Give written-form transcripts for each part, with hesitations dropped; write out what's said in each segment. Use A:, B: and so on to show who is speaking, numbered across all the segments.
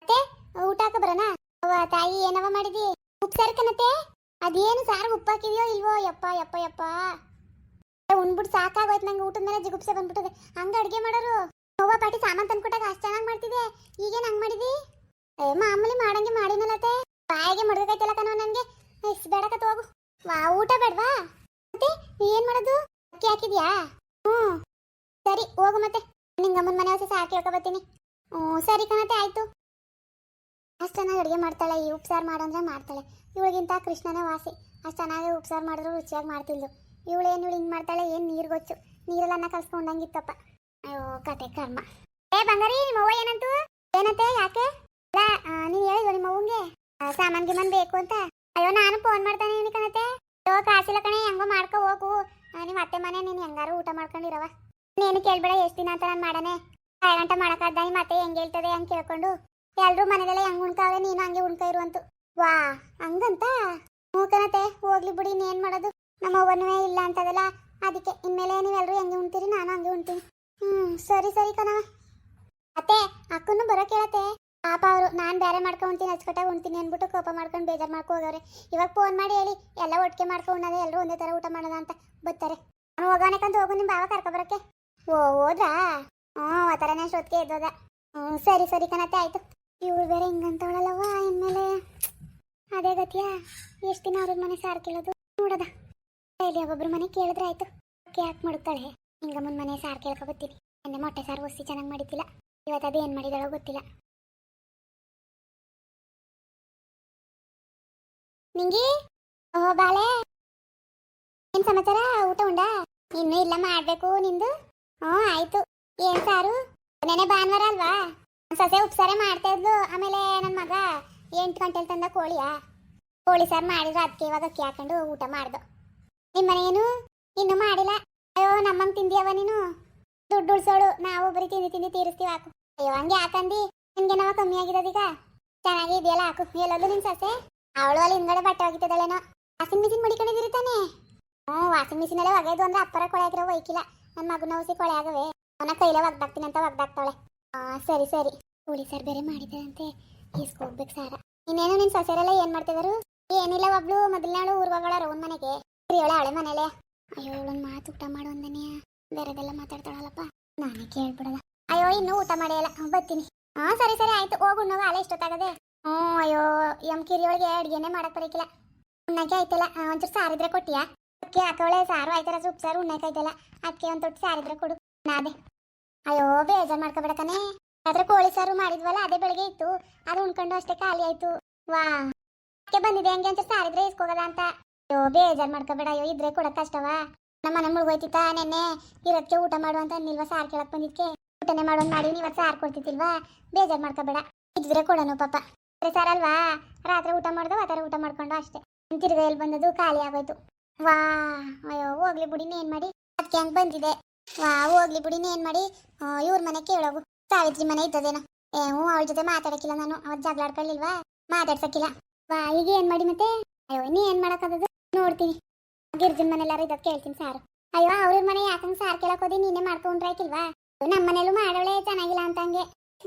A: ಮತ್ತೆ ಊಟ ಹಾಕ ಬರೋಣ. ಅವ್ವ ತಾಯಿ ಏನವ ಮಾಡಿದಿ? ಉಪ್ಸಾರು ಕಣತೆ. ಅದೇನು ಸಾರು ಉಪ್ಪಾಕಿದ್ಯೋ ಇಲ್ವೋ? ಯಪ್ಪ ಯಪ್ಪ ಯಪ್ಪ, ಉಣ್ಬಿಟ್ಟು ಸಾಕಾಗೋಯ್ತು ನಂಗೆ. ಊಟದ ಮೇಲೆ ಜಿಗುಪ್ಸೆ ಬಂದ್ಬಿಟ್ಟದೆ. ಹಂಗ ಅಡ್ಗೆ ಮಾಡೋರು ಅವ್ವ ಪಾಟಿ ಸಾಮಾನು ತಂದ್ಕೊಟ್ಟಾಗ ಅಷ್ಟು ಚೆನ್ನಾಗಿ ಮಾಡ್ತಿದ್ದೆ, ಈಗೇನು ಹಂಗೆ ಮಾಡಿದಿ? ಮಾಮೂಲಿ ಮಾಡಂಗೆ ಮಾಡಿನಲ್ಲತ್ತೆ. ಬಾಯಿಗೆ ಮಡ್ಗೈತಲ್ಲ ಕಣವ ನನಗೆ. ಬೇಡಕತ್ತ ಹೋಗು. ಊಟ ಬೇಡವಾ? ಮತ್ತೆ ಏನ್ ಮಾಡೋದು? ಅಕ್ಕಿ ಹಾಕಿದ್ಯಾ? ಹ್ಞೂ ಸರಿ ಹೋಗು. ಮತ್ತೆ ನಿಂಗಮ್ಮನ ಮನೆ ಹೊಸ ಸಾಕಿ ಹೇಳ್ಕೊಬತ್ತೀನಿ. ಸರಿ ಕಣತೆ ಆಯ್ತು. ಅಷ್ಟು ಚೆನ್ನಾಗಿ ಅಡುಗೆ ಮಾಡ್ತಾಳೆ. ಈ ಉಪ್ಸಾರು ಮಾಡಂದ್ರೆ ಮಾಡ್ತಾಳೆ. ಇವಳಿಗಿಂತ ಕೃಷ್ಣನೇ ವಾಸಿ. ಅಷ್ಟು ಚೆನ್ನಾಗಿ ಉಪ್ಸಾರು ಮಾಡಿದ್ರು ರುಚಿಯಾಗಿ ಮಾಡ್ತಿದ್ಲು. ಇವಳು ಹಿಂಗೆ ಮಾಡ್ತಾಳೆ. ಏನು ನೀರು ಗೊಚ್ಚು, ನೀರೆಲ್ಲ ಕಲ್ಸ್ಕೊಂಡಂಗಿತ್ತಪ್ಪ. ಅಯ್ಯೋ ಕತೆ ಕರ್ಮ. ಬಂಗಾರಿ, ನಿಮ್ಮ ಅವ್ವ ಏನಂತು? ಏನಂತೆ? ಯಾಕೆ? ನೀನು ಹೇಳಿದ್ವ ನಿಮ್ಮ ಅವ್ವಂಗೆ ಸಾಮಾನ್ ಗಿಮಾನ್ ಬೇಕು ಅಂತ? ಅಯ್ಯೋ ನಾನು ಫೋನ್ ಮಾಡ್ತಾನೆ ಇವನಿ ಕಣತೆ. ಅಯ್ಯೋ ಕಾಸಿಲ್ಲ ಕಣೆ, ಹೆಂಗೋ ಮಾಡ್ಕೊ ಹೋಗು. ನಿಮ್ಮ ಅತ್ತೆ ಮನೆ ನೀನು ಹೆಂಗಾರು ಊಟ ಮಾಡ್ಕೊಂಡಿರವ. ನೀನು ಕೇಳ್ಬೇಡ ಎಷ್ಟು ದಿನ ಅಂತ ನಾನು ಮಾಡನೆ. 2 ಗಂಟೆ ಮಾಡೋಕ್ಕಾದ ನಿಮ್ಮ ಅತ್ತೆ ಹೆಂಗೆ ಹೇಳ್ತದೆ ಹಂಗೆ ಕೇಳ್ಕೊಂಡು ಎಲ್ಲರೂ ಮನೆಗೆಲ್ಲ ಹೆಂಗೆ ಉಣ್ಕಾವೆ, ನೀನು ಹಂಗೆ ಉಣ್ಕೊ ಇರುವಂತು. ವಾ ಹಂಗಂತ? ಹ್ಞೂ ಕಣತೆ, ಹೋಗ್ಲಿ ಬಿಡಿ, ಇನ್ನೇನು ಮಾಡೋದು. ನಮ್ಮ ಅವ್ವನೂ ಇಲ್ಲ ಅಂತದಲ್ಲ, ಅದಕ್ಕೆ ಇನ್ಮೇಲೆ ನೀವೆಲ್ಲರೂ ಹೆಂಗೆ ಉಣ್ತೀರಿ ನಾನು ಹಂಗೆ ಉಣ್ತೀನಿ. ಸರಿ ಸರಿ ಕಣವ. ಅತ್ತೆ ಅಕ್ಕನ್ನು ಬರೋ ಕೇಳತ್ತೆ. ಪಾಪ ಅವರು ನಾನು ಬೇರೆ ಮಾಡ್ಕೊಂಡು ಉಣ್ತೀನಿ, ಅಚ್ಚುಕಟ್ಟಾಗಿ ಉಣ್ತೀನಿ ಅಂದ್ಬಿಟ್ಟು ಕೋಪ ಮಾಡ್ಕೊಂಡು ಬೇಜಾರು ಮಾಡ್ಕೊ ಹೋಗವ್ರೆ. ಇವಾಗ ಫೋನ್ ಮಾಡಿ ಹೇಳಿ ಎಲ್ಲ ಒಟ್ಟಿಗೆ ಮಾಡ್ಕೊಂಡು ಉಣ್ಣೋದೆ, ಎಲ್ಲರೂ ಒಂದೇ ಥರ ಊಟ ಮಾಡೋದ ಅಂತ ಬರ್ತಾರೆ. ನಾನು ಹೋಗೋಣಕ್ಕಂತ ಹೋಗು, ನಿಮ್ಮ ಬಾವ ಕರ್ಕೊಬರಕ್ಕೆ. ಹೋದ್ರಾ? ಆ ಥರನೇ ಅಷ್ಟೊತ್ತಿಗೆ ಎದ್ದೋದ. ಸರಿ ಸರಿ ಕಣತ್ತೆ ಆಯಿತು. ಇವಳು ಬೇರೆ ಹಿಂಗಂತವಳಲ್ಲವ್ವ, ಇನ್ಮೇಲೆ ಅದೇ ಗತಿಯಾ? ಎಷ್ಟು ದಿನ ಅವ್ರ ಮನೆ ಸಾರು ಕೇಳೋದು ನೋಡೋದ. ಡೈಲಿ ಒಬ್ಬೊಬ್ರು ಮನೆ ಕೇಳಿದ್ರೆ ಆಯ್ತು. ಯಾಕೆ ಮಡುಕ್ತಾಳೆ? ಹಿಂಗಮ್ಮನ ಮನೆ ಸಾರು ಕೇಳ್ಕೊಬತ್ತೀನಿ. ಮೊನ್ನೆ ಮೊಟ್ಟೆ ಸಾರು ಒಸಿ ಚೆನ್ನಾಗಿ ಮಾಡಿದ್ದಿಲ್ಲ, ಇವತ್ತು ಅದು ಏನು ಮಾಡಿದಾಳೋ ಗೊತ್ತಿಲ್ಲ. ನಿಂಗಿ, ಬಾಳೆ, ಏನು ಸಮಾಚಾರ? ಊಟ ಉಂಡ? ಇನ್ನೂ ಇಲ್ಲ, ಮಾಡಬೇಕು. ನಿಂದು? ಆಯ್ತು. ಏನು ಸಾರು? ನೆನೆ ಭಾನುವಾರ ಅಲ್ವಾ, ಸೊಸೆ ಉಪ್ಸಾರೆ ಮಾಡ್ತಾ ಇದ್ಲು. ಆಮೇಲೆ ನನ್ನ ಮಗ 8 ಗಂಟೆಲಿ ತಂದ ಕೋಳಿ ಸಾರು ಮಾಡಿದ್ರು, ಅದಕ್ಕೆ ಇವಾಗ ಅಕ್ಕಿ ಹಾಕೊಂಡು ಊಟ ಮಾಡ್ದು. ನಿಮ್ಮ ಮನೇನು ಇನ್ನೂ ಮಾಡಿಲ್ಲ? ಅಯ್ಯೋ ನಮ್ಮಂಗೆ ತಿಂದಿಯವ ನೀನು? ದುಡ್ಡು ಉಳ್ಸೋಳು, ನಾವು ಬರೀ ತಿಂದು ತೀರಿಸ್ತೀವಿ. ಹಾಕು. ಅಯ್ಯೋ ಹಂಗೆ ಹಾಕಂದಿ, ನಿನ್ಗೆ ನಾವು ಕಮ್ಮಿ ಆಗಿರೋದೀಗ. ಚೆನ್ನಾಗಿ ಇದೆಯಲ್ಲ, ಹಾಕು. ಎಲ್ಲೋದು ನಿನ್ನ ಸೊಸೆ? ಅವಳು ಅಲ್ಲಿ ಹಿಂದ್ಗಡೆ ಬಟ್ಟೆ ಹೋಗಿದ್ದಳೇನೋ. ವಾಷಿಂಗ್ ಮಿಷಿನ್ ಮಡಿಕೊಂಡಿದಿರ್ತಾನೆ. ವಾಷಿಂಗ್ ಮಿಷಿನಲ್ಲೇ ಒಗೆದು ಅಂದ್ರೆ ಅಪ್ಪರ ಕೊಳೆ ಆಗಿರೋ ಒಯ್ಕಿಲ್ಲ. ನನ್ನ ಮಗನ ಔಸಿ ಕೊಳೆ ಆಗವೆ, ಅವನ ಕೈಲೇ ಒಗ್ದಾಕ್ತೀನಿ ಅಂತ ಒಗ್ದಾಕ್ತಾಳೆ. ಸರಿ ಸರಿ. ಕೋಳಿ ಸಾರು ಬೇರೆ ಮಾಡಿದಂತೆ, ಈಸ್ಕೋಗ್ಬೇಕು ಸಾರ. ಇನ್ನೇನು ನಿನ್ನ ಸೊಸೆರೆಲ್ಲ ಏನು ಮಾಡ್ತಿದಾರು? ಏನಿಲ್ಲ, ಒಬ್ಳು ಮೊದಲನಾಳು ಊರ್ಗೋಗಳ ರವನ್ ಮನೆಗೆ, ಅವಳೆ ಮನೇಲೆ. ಅಯ್ಯೋ ಇವಳೊಂದು ಮಾತು ಊಟ ಮಾಡು ಅಂದನೆಯ, ಬೇರೆದೆಲ್ಲ ಮಾತಾಡ್ತಾಳಲ್ಲಪ್ಪ, ನಾನೇ ಕೇಳ್ಬಿಡಲ್ಲ. ಅಯ್ಯೋ ಇನ್ನೂ ಊಟ ಮಾಡಿಯಲ್ಲ, ಬರ್ತೀನಿ. ಸರಿ ಸರಿ ಆಯ್ತು, ಹೋಗು. ನಾವು ಅಲೆ ಇಷ್ಟೊತ್ತಾಗದೆ. ಅಯ್ಯೋ ಕಿರಿಯೊಳಗೆ ಅಡುಗೆನೇ ಮಾಡಕ್ ಬರಕಿಲ್ಲ. ಉಣ್ಣಕ್ಕೆ ಆಯ್ತಲ್ಲ, ಒಂಚೂರು ಸಾರಿದ್ರೆ ಕೊಟ್ಟಿಯಾ? ಅದಕ್ಕೆ ಹಾಕವಳೆ ಸಾರು ಆಯ್ತಾರ, ಉಪ್ಸಾರು ಉಣ್ಣಕ್ಕೆ ಆಯ್ತಲ್ಲ, ಅದಕ್ಕೆ ಒಂದು ತೊಟ್ಟು ಸಾರಿದ್ರೆ ಕೊಡು. ನಾದೆ. ಅಯ್ಯೋ ಬೇಜಾರು ಮಾಡ್ಕೊಬೇಡಕನೆ. ಆದ್ರೆ ಕೋಳಿ ಸಾರು ಮಾಡಿದ್ವಲ್ಲ, ಅದೇ ಬೆಳಗ್ಗೆ ಇತ್ತು, ಅದು ಉಣ್ಕೊಂಡು ಅಷ್ಟೇ ಖಾಲಿ ಆಯ್ತು. ವಾ ಅದಕ್ಕೆ ಬಂದಿದೆ, ಹಂಗೆ ಒಂಚೂರು ಸಾರಿದ್ರೆ ಇಸ್ಕೋಗದ ಅಂತ. ಅಯ್ಯೋ ಬೇಜಾರು ಮಾಡ್ಕೊಬೇಡ. ಅಯ್ಯೋ ಇದ್ರೆ ಕೊಡಕ್ ಕಷ್ಟವಾ? ನಮ್ಮ ಮನೆ ಮುಳುಗೋಯ್ತಿತ್ತ ನೆನ್ನೆ. ಇರೋದಕ್ಕೆ ಊಟ ಮಾಡುವಂತ ನಿಲ್ವಾ, ಸಾರು ಕೇಳಕ್ ಬಂದಿದ್ಕೆ ಊಟನೇ ಮಾಡೋದು ಮಾಡಿ ಇವತ್ತು ಸಾರು ಕೊಡ್ತಿತ್ತಿಲ್ವಾ? ಬೇಜಾರು ಮಾಡ್ಕೊಬೇಡ, ಇದ್ರೆ ಕೊಡೋನು ಪಾಪ. ಸಾರ್ ಅಲ್ವಾ, ರಾತ್ರಿ ಊಟ ಮಾಡ್ದವ, ಆ ಥರ ಊಟ ಮಾಡ್ಕೊಂಡು ಅಷ್ಟೇ. ತಿರ್ಗ ಎಲ್ಲಿ ಬಂದದು ಖಾಲಿ ಆಗೋಯ್ತು. ವಾ ಅಯ್ಯೋ ಹೋಗ್ಲಿ ಬಿಡಿ, ಏನ್ ಮಾಡಿ ಅದಕ್ಕೆ ಹಂಗೆ ಬಂದಿದೆ. ಹೋಗ್ಲಿ ಬಿಡಿ, ಏನ್ ಮಾಡಿ ಇವ್ರ ಮನೆ ಕೇಳೋಗು. ಸಾವಿತ್ರಿ ಮನೆ ಇದ್ದದೇನೋ. ಅವಳ ಜೊತೆ ಮಾತಾಡಕ್ಕಿಲ್ಲ ನಾನು, ಅವತ್ತು ಜಗಳಾಡ್ಕೊಳ್ಳಿಲ್ವಾ, ಮಾತಾಡ್ಸಕ್ಕಿಲ್ಲ. ಈಗ ಏನ್ ಮಾಡಿ ಮತ್ತೆ? ಅಯ್ಯೋ ನೀ ಏನ್ ಮಾಡಕ್ಕಾಗದು, ನೋಡ್ತೀನಿ. ಗಿರ್ಜನ್ ಮನೆಲ್ಲಾರು ಇದ್ದದ್ ಕೇಳ್ತೀನಿ ಸಾರು. ಅಯ್ಯೋ ಅವ್ರ ಮನೆ ಯಾಕಂಗೆ ಸಾರು ಕೇಳಕ್ ಹೋದಿ, ನೀನೇ ಮಾಡ್ಕೊಂಡ್ರಾಯ್ಕಿಲ್ವಾ? ನಮ್ಮ ಮನೇಲೂ ಮಾಡೋಳೆ ಚೆನ್ನಾಗಿಲ್ಲ ಅಂತ ಹಂಗೆ.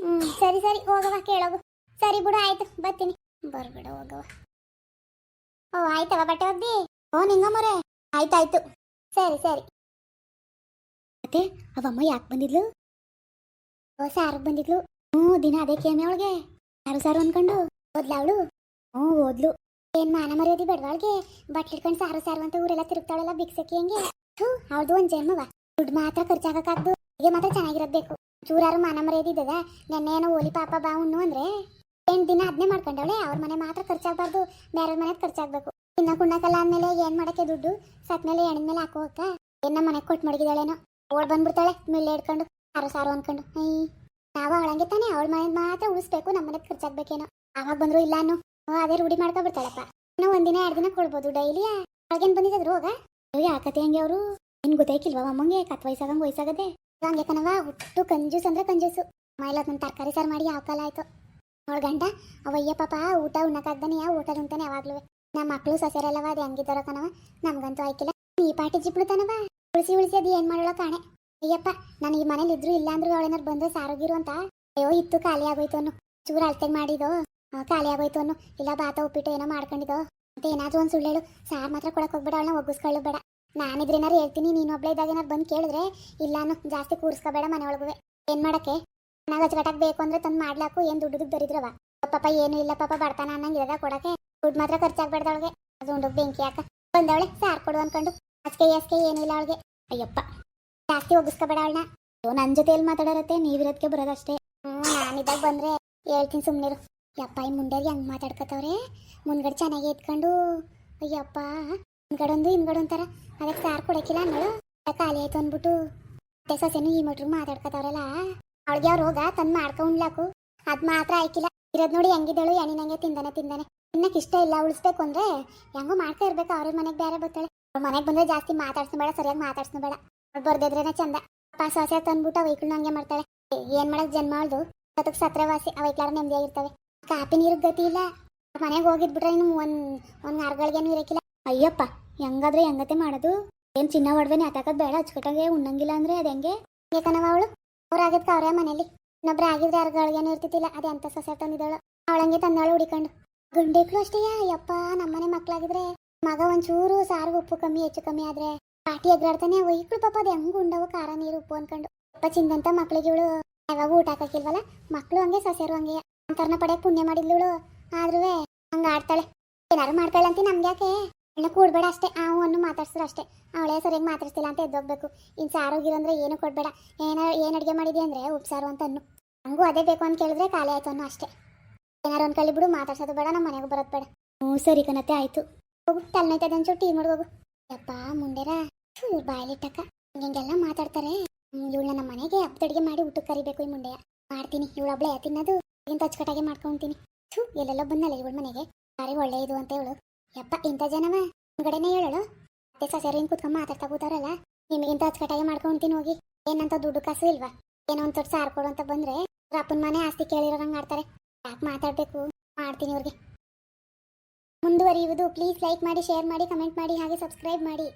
A: ಸರಿ ಸರಿ ಹೋಗವ, ಕೇಳೋಗು. ಸರಿ ಬಿಡು ಆಯ್ತು, ಬರ್ತೀನಿ. ಬರ್ಬೇಡ ಹೋಗವ. ಆಯ್ತವ ಬಟ್ಟೆ ಒಗ್ದಿ? ನಿಂಗಮ್ಮರೆ ಆಯ್ತಾಯ್ತು. ಸರಿ ಸರಿ. ಮತ್ತೆ ಅವಮ್ಮ ಯಾಕೆ ಬಂದಿದ್ಲು? ಸಾರು ಬಂದಿದ್ಲು. ದಿನ ಅದೇ ಕೇಮೆ ಅವಳಿಗೆ, ಸಾರು ಅನ್ಕೊಂಡು ಓದ್ಲ ಅವಳು. ಓದ್ಲು. ಏನ್ ಮಾನ ಮರ್ಯಾದಿ ಬೇಡವಾಳ್ಗೆ, ಬಟ್ಲು ಇಟ್ಕೊಂಡು ಸಾರು ಅಂತ ಊರೆಲ್ಲ ತಿರುಗ್ತಾಳೆಲ್ಲ ಬಿಕ್ಸಕ್ಕಿ ಹಂಗೆ. ಅವಳದು ಒಂದ್ ಜನ್ಮವ. ದುಡ್ಡು ಮಾತ್ರ ಖರ್ಚಾಗಕ್ಕಾಗ್ದು, ಹೀಗೆ ಮಾತ್ರ ಚೆನ್ನಾಗಿರೋದ್ಬೇಕು. ಚೂರಾರು ಮಾನ ಮರ್ಯಾದಿ ಇದ್ದದ. ನೆನ್ನೆ ಏನೋ ಓಲಿ ಪಾಪ ಬಾ ಉಣ್ಣು ಅಂದ್ರೆ 8 ದಿನ ಅದನ್ನೇ ಮಾಡ್ಕೊಂಡವಳೆ. ಅವ್ರ ಮನೆ ಮಾತ್ರ ಖರ್ಚಾಗಬಾರ್ದು, ಬೇರೆ ಮನೆ ಖರ್ಚಾಗಬೇಕು. ಇನ್ನ ಕುಣ್ಣಕಲ್ಲ ಅಂದ್ಮೇಲೆ ಏನ್ ಮಾಡಕ್ಕೆ ದುಡ್ಡು? ಸತ್ಮೇಲೆ ಎಣ್ಣದ ಮೇಲೆ ಹಾಕೋ ಹೋಗಕ್ಕ ಏನ್ ನಮ್ಮ ಮನೆಗೆ ಕೊಟ್ಟು ಮಡಗಿದಾಳೇನೋ. ಓಡ್ ಬಂದ್ಬಿಡ್ತಾಳೆ ಮಿಲ್ಲೆ ಹಿಡ್ಕೊಂಡು ಸಾರು ಅನ್ಕೊಂಡು. ನಾವು ಅವಳಂಗೆ ತಾನೆ, ಅವಳ ಮನೆ ಮಾತ್ರ ಉಳಿಸ್ಬೇಕು, ನಮ್ಮ ಮನೆಗೆ ಖರ್ಚಾಗ್ಬೇಕೇನೋ. ಆವಾಗ ಬಂದ್ರು ಇಲ್ಲ ಅನ್ನು ಅದೇ ರೂಢಿ ಮಾಡ್ಕೊಬಿಡ್ತಾಳಪ್ಪ. ಇನ್ನು 1 ದಿನ 2 ದಿನ ಕೊಡ್ಬೋದು ಡೈಲಿ. ಅವಾಗೇನ್ ಬಂದಿದ್ರು ಹೋಗ ಯಾಕತೆ ಹಂಗೆ ಅವರು? ಏನ್ ಗೊತ್ತಾಯ್ಕಿಲ್ವಾ ಅಮ್ಮಂಗೆ? ವಯಸ್ಸಾಗದೆ ಹಂಗೆ ಕಣವ. ಹುಟ್ಟು ಕಂಜೂಸ್ ಅಂದ್ರೆ ಕಂಜೂಸು. ಮೈಲತ್ ನನ್ನ ತರಕಾರಿ ಸಾರು ಮಾಡಿ ಯಾವ ಕಾಲ ಆಯ್ತು ನೋಡ್ ಗಂಡ. ಅವಯ್ಯ ಪಾಪ ಊಟ ಉಣ್ಣಕ್ಕಾಗ್ದಾನೆ, ಊಟ ಉಣ್ತಾನೆ ಯಾವಾಗ್ಲೂ. ನಮ್ಮ ಮಕ್ಳು ಸೊಸೆರೆಲ್ಲವ ಅದು ಹೆಂಗಿದ್ದಾರೋ ಕಣವ, ನಮ್ಗಂತೂ ಆಯ್ಕಿಲ್ಲ. ಈ ಪಾಟಿ ಜಿಪ್ಳುತ್ತಾನವ, ಉಳಿಸಿ ಅದು ಏನ್ ಮಾಡೋಳ ಕಾಣೆ. ಅಯ್ಯಪ್ಪ ನಾನು ಈ ಮನೇಲಿ ಇದ್ರು ಇಲ್ಲ ಅಂದ್ರು ಅವಳೇನಾರು ಬಂದ್ರೆ ಸಾರೋಗಿರು ಅಂತ. ಅಯ್ಯೋ ಇತ್ತು ಖಾಲಿ ಆಗೋಯ್ತು ಅನ್ನು. ಚೂರು ಅಳ್ತೆಗೆ ಮಾಡಿದೋ ಖಾಲಿ ಆಗೋಯ್ತು ಅನ್ನು ಇಲ್ಲ ಬಾತ ಉಪ್ಪಿಟ್ಟು ಏನೋ ಮಾಡ್ಕೊಂಡಿದ್ದೋ ಮತ್ತೆ ಏನಾದ್ರೂ ಒಂದು ಸುಳ್ಳೇಳು ಸಾರ್ ಮಾತ್ರ ಕೊಡಕ್ ಹೋಗ್ಬೇಡ, ಅವಳನ್ನ ಒಗ್ಗಿಸ್ಕೊಳ್ಳು ಬೇಡ. ನಾನಿದ್ರೇನಾರು ಹೇಳ್ತೀನಿ, ನೀನು ಒಬ್ಳೆ ಇದ್ದಾಗ ಏನಾರು ಬಂದು ಕೇಳಿದ್ರೆ ಇಲ್ಲಾನು ಜಾಸ್ತಿ ಕೂರಿಸ್ಕೋಬೇಡ ಮನೆ ಒಳಗುವೆ. ಏನ್ ಮಾಡಕ್ಕೆ ನನಗೆ ಅಚ್ಚುಕಟ್ಟಾಗಿ ಬೇಕು ಅಂದ್ರೆ ತಂದು ಮಾಡ್ಲಾಕು, ಏನ್ ದುಡ್ಡು ದರಿದ್ರವ ಪಾಪ ಏನು ಇಲ್ಲ ಪಾಪ ಬರ್ತಾನ ಅನ್ನಂಗಿರದ ಕೊಡಕ್ಕೆ, ದುಡ್ಡು ಮಾತ್ರ ಖರ್ಚಾಗ್ಬೇಡ್ದವಳಿಗೆ. ಅದು ಉಂಡು ಬೆಂಕಿ ಹಾಕ ಬಂದವಳೆ ಸಾರ್ ಕೊಡು ಅನ್ಕೊಂಡು ಅಸ್ಕೆ ಏನು ಇಲ್ಲ ಅವಳಿಗೆ. ಅಯ್ಯಪ್ಪ ಜಾಸ್ತಿ ಒಗ್ಗಿಸ್ಕೋಬೇಡ ಅವಳನ್ನ. ನನ್ನ ಜೊತೆ ಎಲ್ಲಿ ಮಾತಾಡೋರತ್ತೆ, ನೀವಿರೋದಕ್ಕೆ ಬರೋದಷ್ಟೇ. ನಾನಿದ್ದಾಗ ಬಂದ್ರೆ ಹೇಳ್ತೀನಿ ಸುಮ್ಮನಿರು. ಯಪ್ಪ ಈ ಮುಂಡೆಗೆ ಹೆಂಗ್ ಮಾತಾಡ್ಕತ್ತವ್ರೆ, ಮುಂದ್ಗಡೆ ಚೆನ್ನಾಗಿ ಎತ್ಕೊಂಡು ಅಯ್ಯಪ್ಪ ಹಿಂದ್ಗಡೊಂದು ಹಿಂದ್ಗಡೊಂತಾರ. ಅದಕ್ಕೆ ಸಾರ್ ಕೊಡಕ್ಕಿಲ್ಲ ಅನ್ನೋಳು ಖಾಲಿ ಆಯ್ತು ಅಂದ್ಬಿಟ್ಟು ಮತ್ತೆ ಸೊಸೆನು ಈ ಮಟ್ರಿಗೆ ಮಾತಾಡ್ಕತ್ತವ್ರಲ್ಲ, ಅವಳಿಗೆ ಅವ್ರು ಹೋಗ ತಂದು ಮಾಡ್ಕೊಂಡ್ಲಾಕು. ಅದ್ ಮಾತ್ರ ಆಯ್ಕಿಲ್ಲ, ಇರೋದ್ ನೋಡಿ ಹೆಂಗಿದ್ದಳು ಎಣ್ಣಿನಂಗೆ ತಿಂದಾನೆ ತಿನ್ನಕ್ ಇಷ್ಟ ಇಲ್ಲ. ಉಳಿಸ್ಬೇಕು ಅಂದ್ರೆ ಹೆಂಗೋ ಮಾಡ್ತಾ ಇರ್ಬೇಕು. ಅವ್ರ ಮನೆಗೆ ಬೇರೆ ಬರ್ತಾಳೆ, ಅವ್ರ ಮನೆಗೆ ಬಂದ್ರೆ ಜಾಸ್ತಿ ಮಾತಾಡ್ಸ್ಬೇಡ, ಸರಿಯಾಗಿ ಮಾತಾಡ್ಸ್ಬೇಡ. ಅವ್ರು ಬರ್ದಿದ್ರೇನೆ ಚಂದ. ಅಪ್ಪ ಸೊಸೆ ತಂದ್ಬಿಟ್ಟು ಅವೈಕ್ಳನ್ನ ಹಂಗೆ ಮಾಡ್ತಾಳೆ. ಏನ್ ಮಾಡಕ್ ಜನ್ಮ ಅವಳ್ದು, ಅದಕ್ಕೆ ಸತ್ರವಾಸಿ ಅವೈಕ್ಳಾರ ನೆಮ್ಮದಿಯಾಗಿರ್ತವೆ. ಕಾಪಿ ನೀರು ಗತಿ ಇಲ್ಲ, ಮನೆಗೆ ಹೋಗಿದ್ಬಿಟ್ರೆ ಇನ್ನು ಒಂದ್ ಅರ್ಗಳಿಗೇನು ಇರಕ್ಕಿಲ್ಲ. ಅಯ್ಯಪ್ಪ ಹೆಂಗಾದ್ರೆ ಹೆಂಗತೆ ಮಾಡೋದು, ಏನ್ ಚಿನ್ನ ಒಡವೆನೆ ಹತ್ತಾಕದ್ ಬೇಡ, ಅಚ್ಚುಕಟ್ಟಾಗೆ ಉಣ್ಣಂಗಿಲ್ಲ ಅಂದ್ರೆ ಅದ ಹೆಂಗೆ ಬೇಕನವ ಅವಳು. ಅವ್ರಾಗಿದ್ಕ ಅವ್ರೇ ಮನೇಲಿ, ಇನ್ನೊಬ್ರು ಆಗಿದ್ರೆ ಅರ್ಗಳಿಗೇನು ಇರ್ತಿತ್ತಿಲ್ಲ. ಅದೇ ಅಂತ ಸೊಸೆ ತಂದಿದ್ದಳು, ಅವಳಂಗೆ ತಂದಾಳು ಹುಡಿಕೊಂಡು. ಗಂಡೇಕ್ಳು ಅಷ್ಟೇ ಯಪ್ಪ, ನಮ್ಮನೆ ಮಕ್ಳಾಗಿದ್ರೆ ಮಗ ಒಂಚೂರು ಸಾರು ಉಪ್ಪು ಕಮ್ಮಿ ಹೆಚ್ಚು ಕಮ್ಮಿ ಆದ್ರೆ ಪಾಟಿ ಎಗ್ರಾಡ್ತಾನೆ. ಒಯ್ಕ್ಳು ಪಾಪ ಅದು ಹೆಂಗ್ ಉಂಡವು ಖಾರ ನೀರು ಉಪ್ಪು ಅನ್ಕೊಂಡು. ಅಪ್ಪ ಚಿಂದಂತ ಮಕ್ಳಿಗೆ ಇವಳು ಯಾವಾಗ ಊಟ ಹಾಕಿಲ್ವಲ್ಲ, ಮಕ್ಳು ಹಂಗೆ ಸೊಸೆರು ಹಂಗೆ ಅಂತರ್ನ ಪಡೆಯಕ್ ಪುಣ್ಯ ಮಾಡಿದ್ಲುಳು. ಆದ್ರೂ ಹಂಗ ಆಡ್ತಾಳೆ, ಏನಾರು ಮಾಡ್ತಾಳಂತ ನಮ್ಗೆ ಯಾಕೆ ಅಣ್ಣ ಕೂಡ್ಬೇಡ ಅಷ್ಟೇ. ಅವನ್ನು ಮಾತಾಡ್ಸಿದ್ರು ಅಷ್ಟೇ, ಅವಳೇ ಸರಿಯಾಗಿ ಮಾತಾಡ್ತಿಲ್ಲ ಅಂತ ಎದ್ದೋಗ್ಬೇಕು. ಇನ್ ಸಾರೋಗಿರಂದ್ರೆ ಏನು ಕೊಡ್ಬೇಡ, ಏನ್ ಅಡ್ಗೆ ಮಾಡಿದ್ಯಾ ಅಂದ್ರೆ ಉಪ್ಸಾರು ಅಂತ ಅನ್ನು. ಹಂಗೂ ಅದೇ ಬೇಕು ಅಂತ ಕೇಳಿದ್ರೆ ಖಾಲಿ ಆಯ್ತು ಅನ್ನೋ ಅಷ್ಟೇ. ಏನಾರು ಅನ್ಕೊಳ್ಳಿ ಬಿಡು, ಮಾತಾಡ್ಸೋದು ಬೇಡ, ನಮ್ಮ ಮನೆಗೂ ಬರೋದು ಬೇಡ. ಸರಿ ಕಣತ್ತೆ ಆಯ್ತು, ಹೋಗು ತಲೆನೈತದೆ ಒಂಚೂರು ಟೀ ಮಾಡ್ಬೋಗು. ಯಪ್ಪ ಮುಂಡೆರ ಬಾಯಲ್ಲಿಟ್ಟಕ್ಕ ಹಿಂಗೆಲ್ಲ ಮಾತಾಡ್ತಾರೆ. ಇವಳನ್ನ ನಮ್ಮ ಮನೆಗೆ ಹಬ್ಬದಡಿಗೆ ಮಾಡಿ ಊಟಕ್ಕೆ ಕರಿಬೇಕು. ಈ ಮುಂಡೆಯ ಮಾಡ್ತೀನಿ, ಇವಳೊಬ್ಳೆ ತಿನ್ನೋದು ಇಂತ ಅಚ್ಚುಕಟ್ಟಾಗಿ ಮಾಡ್ಕೊಂತೀನಿ. ಎಲ್ಲೆಲ್ಲ ಬಂದಲ್ಲ ಇವಳ ಮನೆಗೆ, ಬಾರಿ ಒಳ್ಳೆ ಇದು ಅಂತ ಹೇಳು. ಯಪ್ಪ ಇಂಥ ಜನವ ಹೊರಗಡೆನೆ ಹೇಳಳು. ಮತ್ತೆ ಸಸೆರು ಹಿಂಗೆ ಕುತ್ಕೊಂಡ್ ಮಾತಾಡ್ತಾ ಕೂತಾರಲ್ಲ, ನಿಮಗಿಂತ ಅಚ್ಚುಕಟ್ಟಾಗಿ ಮಾಡ್ಕೊಂತೀನಿ ಹೋಗಿ. ಏನಂತ ದುಡ್ಡು ಕಾಸು ಇಲ್ವಾ, ಏನೋ ಒಂದ್ ತೊಟ್ಟು ಸಾರು ಕೊಡು ಅಂತ ಬಂದ್ರೆ ಅಪ್ಪನ ಮನೆ ಆಸ್ತಿ ಕೇಳಿರೋರಂಗೆ ಆಡ್ತಾರೆ. ಯಾಕೆ ಮಾತಾಡ್ಬೇಕು, ಮಾಡ್ತೀನಿ ಅವ್ರಿಗೆ. ಮುಂದುವರಿಯುವುದು. ಪ್ಲೀಸ್ ಲೈಕ್ ಮಾಡಿ, ಶೇರ್ ಮಾಡಿ, ಕಮೆಂಟ್ ಮಾಡಿ, ಹಾಗೆ ಸಬ್ಸ್ಕ್ರೈಬ್ ಮಾಡಿ.